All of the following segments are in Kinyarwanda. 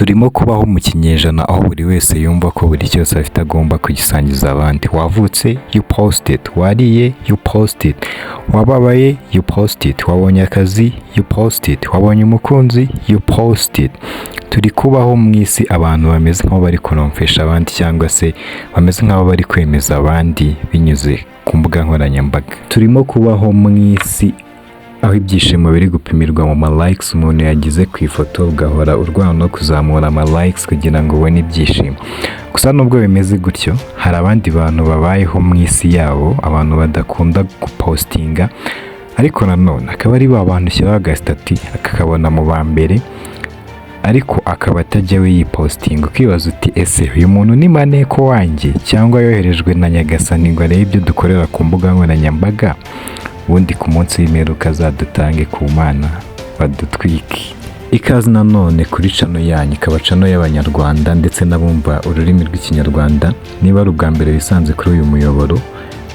Turimo kubaho mu kinyejana aho buri wese yumva ko buri cyose afite agomba kugisangiza abandi. Wavutse, you post it. Wariye, you post it. Wababaye, you post it. Wabonye akazi, you post it. Wabonye umukunzi, you post it. Turi kubaho mu isi abantu bameze nk'aho bari kunomfesha abandi cyangwa se bameze nk'aho bari kwemeza abandi binyuze ku mbuga nkoranyambaga. Turimo kubaho mu isi aho ibyishimo biri gupimirwa mu ma-likes umuntu yagize ku ifoto, ugahora urwana no kuzamura ama-likes kugira ngo ubone ibyishimo. Gusa nubwo bimeze gutyo, hari abandi bantu babayeho mu isi yabo, abantu badakunda gupostinga, ariko nanone akaba ari ba bantu ushyiraho agasitati akakabona mu ba mbere, ariko akaba atajya we yipostinga. Ukibaza uti ese uyu muntu ni maneko wanjye cyangwa yoherejwe na Nyagasani ngo arebe ibyo dukorera ku mbuga nkoranyambaga, ubundi ku munsi w'imperuka azadutange ku Mana badutwike. Ikaze nanone kuri channel yanyu, ikaba channel y'Abanyarwanda ndetse n'abumva ururimi rw'Ikinyarwanda. Niba ari ubwa mbere wisanze kuri uyu muyoboro,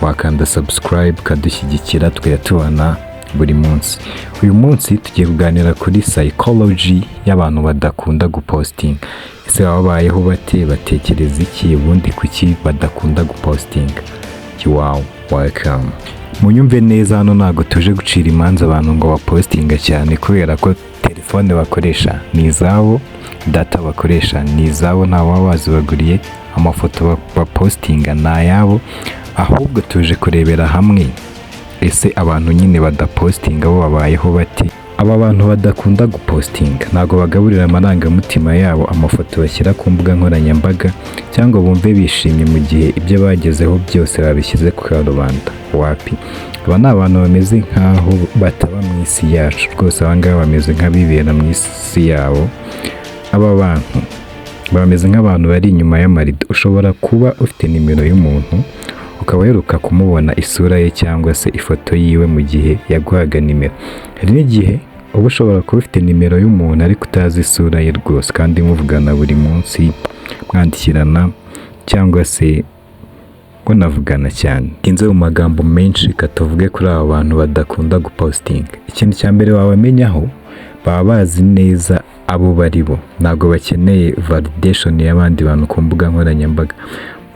wakanda subscribe kadushyigikira tukajya tubona buri munsi. Uyu munsi tugiye kuganira kuri psychology y'abantu badakunda gupostinga. Ese babayeho bate, batekereza iki, ubundi kuki badakunda gupostinga? Wow, welcome. Munyumve neza, hano ntago tuje gucira imanza abantu ngo bapostinga cyane, kubera ko telefone bakoresha ni izabo, data bakoresha ni izabo, nta waba wazibaguriye, amafoto bapostinga ni ayabo. Ahubwo tuje kurebera hamwe ese abantu nyine badapostinga bo babayeho bati. Aba bantu badakunda gupostinga ntago bagaburira amarangamutima yabo amafoto bashyira ku mbuga nkoranyambaga, cyangwa bumve bishimye mu gihe ibyo bagezeho byose babishyize ku karubanda. Wapi, aba ni abantu bameze nk'aho bataba mu isi yacu rwose. Aba ngaba bameze nk'abibera mu isi yabo. Aba bantu bameze nk'abantu bari inyuma y'amarido. Ushobora kuba ufite nimero y'umuntu ukaba uheruka kumubona isura ye cyangwa se ifoto yiwe mu gihe yaguhaga nimero. Hari n'igihe uba ushobora kuba ufite nimero y'umuntu ariko utazi isura ye rwose, kandi muvugana buri munsi, mwandikirana cyangwa se unavugana cyane. Inze mu magambo menshi katavuge kuri aba bantu badakunda gupostinga. Ikintu cya mbere wabamenyaho, baba bazi neza abo bari bo, ntabwo bakeneye validation y'abandi bantu ku mbuga nkoranyambaga.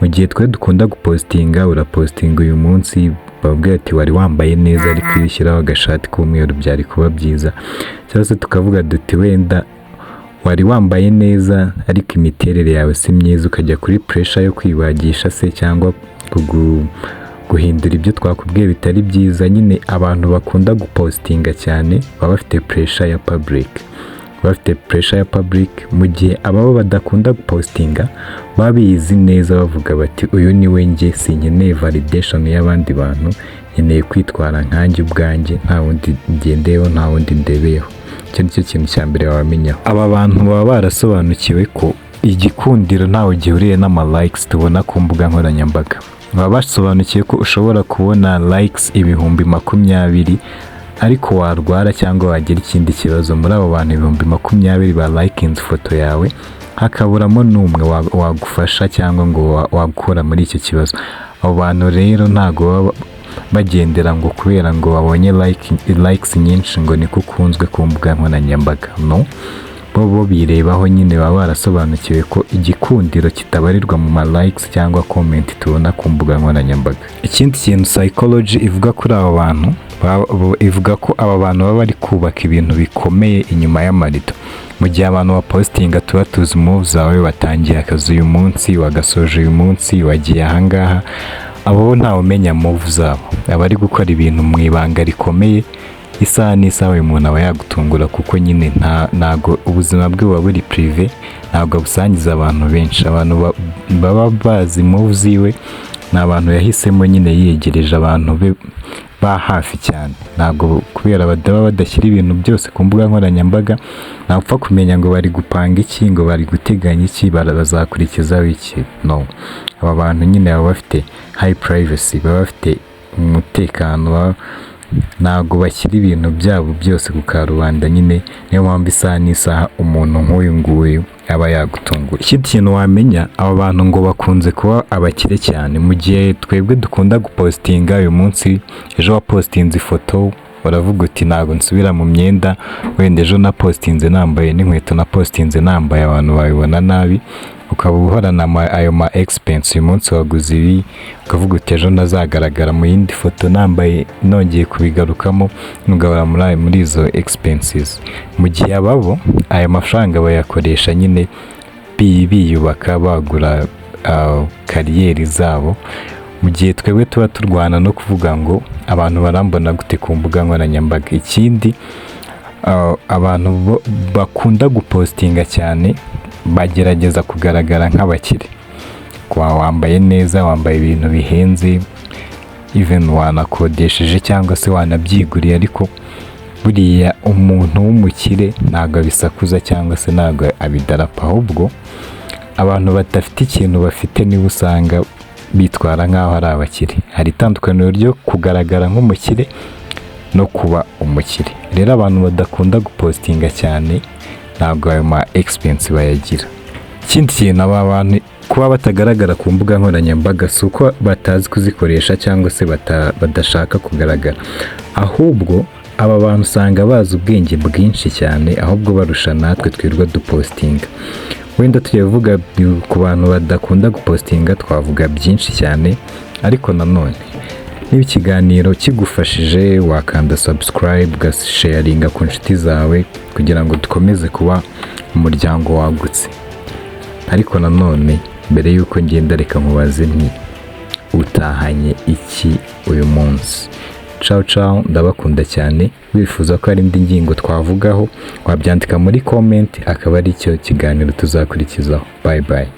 Mu gihe twe dukunda gupostinga, urapostinga uyu munsi babwira ati wari wambaye neza ariko iyo ushyiraho agashati k'umweru byari kuba byiza, cyangwa se tukavuga duti wenda wari wambaye neza ariko imiterere yawe si myiza, ukajya kuri pressure yo kwibagisha se cyangwa guhindura ibyo twakubwiye bitari byiza. Nyine abantu bakunda gupostinga cyane baba bafite pressure ya public, bafite pressure ya public, mu gihe ababo badakunda gupostinga baba bizi neza, bavuga bati uyu ni we njye, sinkeneye validation y'abandi bantu, nkeneye kwitwara nkanjye ubwanjye, nta wundi ngendeyeho, nta wundi ndebeyeho. Icyo nicyo kintu cya mbere wamenyaho. Aba bantu baba barasobanukiwe ko igikundiro ntawe gihuriye n'ama-likes tubona ku mbuga nkoranyambaga. Baba basobanukiwe ko ushobora kubona likes 20,000 ariko warwara cyangwa wagira ikindi kibazo, muri abo bantu 20,000 ba likinze ifoto yawe hakaburamo n'umwe wagufasha cyangwa ngo wagukura muri icyo kibazo. Abo bantu rero ntago bagendera ngo kubera ngo babonye likes nyinshi ngo niko ukunzwe ku mbuga nkoranyambaga. No, bo birebaho nyine, baba barasobanukiwe ko igikundiro kitabarirwa mu ma-likes cyangwa comment tubona ku mbuga nkoranyambaga. Ikindi kintu psychology ivuga kuri aba bantu, ivuga ko aba bantu baba bari kubaka ibintu bikomeye inyuma y'amarido. Mu gihe abantu bapostinga tuba tuzi move zawe, watangiye akazi uyu munsi, wagasoje uyu munsi, wagiye ahangaha, abo ntawe umenya move zabo. Aba ari gukora ibintu mu ibanga rikomeye, isaha n'isaha uyu muntu aba yagutungura, kuko nyine ntago ubuzima bwe buba buri prive, ntabwo abusangiza abantu benshi. Abantu baba bazi move ziwe ni abantu yahisemo nyine yiyegereje abantu be ba hafi cyane. Ntabwo kubera baba badashyira ibintu byose ku mbuga nkoranyambaga, ntapfa kumenya ngo bari gupanga iki, ngo bari guteganya iki, bazakurikizaho iki. No, aba bantu nyine baba bafite high privacy, baba bafite umutekano, ntabwo bashyira ibintu byabo byose ku karubanda. Nyine niyo mpamvu isaha n'isaha umuntu nk'uyu nguyu aba yagutungura. Ikindi kintu wamenya, aba bantu ngo bakunze kuba abakire cyane. Mu gihe twebwe dukunda gupostinga uyu munsi, ejo wapostinze ifoto uravuga uti ntabwo nsubira mu myenda, wenda ejo na postinze nambaye n'inkweto na postinze nambaye abantu babibona nabi, ukaba uhorana ayo ma expense. Uyu munsi waguze ibi, ukavuga uti ejo nazagaragara mu yindi foto nambaye nongeye kubigarukamo, ntugahora muri izo expenses. Mu gihe ababo aya mafaranga bayakoresha nyine biyubaka, bagura kariyeri zabo, mu gihe twebwe tuba turwana no kuvuga ngo abantu barambona gute ku mbuga nkoranyambaga. Ikindi abantu bakunda gupostinga cyane bagerageza kugaragara nk'abakire, wambaye neza, wambaye ibintu bihenze, even wanakodesheje cyangwa se wanabyiguriye, ariko buriya umuntu w'umukire ntabwo abisakuza cyangwa se ntabwo abidarapa. Ahubwo abantu badafite ikintu bafite nibo usanga bitwara nk'aho ari abakire. Hari itandukaniro ryo kugaragara nk'umukire no kuba umukire. Rero abantu badakunda gupostinga cyane ntabwo ayo ma expense bayagira. Ikindi kintu, aba bantu kuba batagaragara ku mbuga nkoranyambaga si uko batazi kuzikoresha cyangwa se badashaka kugaragara, ahubwo aba bantu usanga bazi ubwenge bwinshi cyane, ahubwo barusha natwe twirwa dupostinga. Wenda tuvuga ku bantu badakunda gupostinga twavuga byinshi cyane, ariko nanone niba ikiganiro kigufashije wakanda subscribe, ugasharinga ku nshuti zawe kugira ngo dukomeze kuba umuryango wagutse. Ariko nanone mbere y'uko ngenda reka nkubaze nti utahanye iki uyu munsi? Ciao ciao, ndabakunda cyane. Wifuza ko hari indi ngingo twavugaho wabyandika muri comment, akaba ari cyo kiganiro tuzakurikizaho. Bye bye.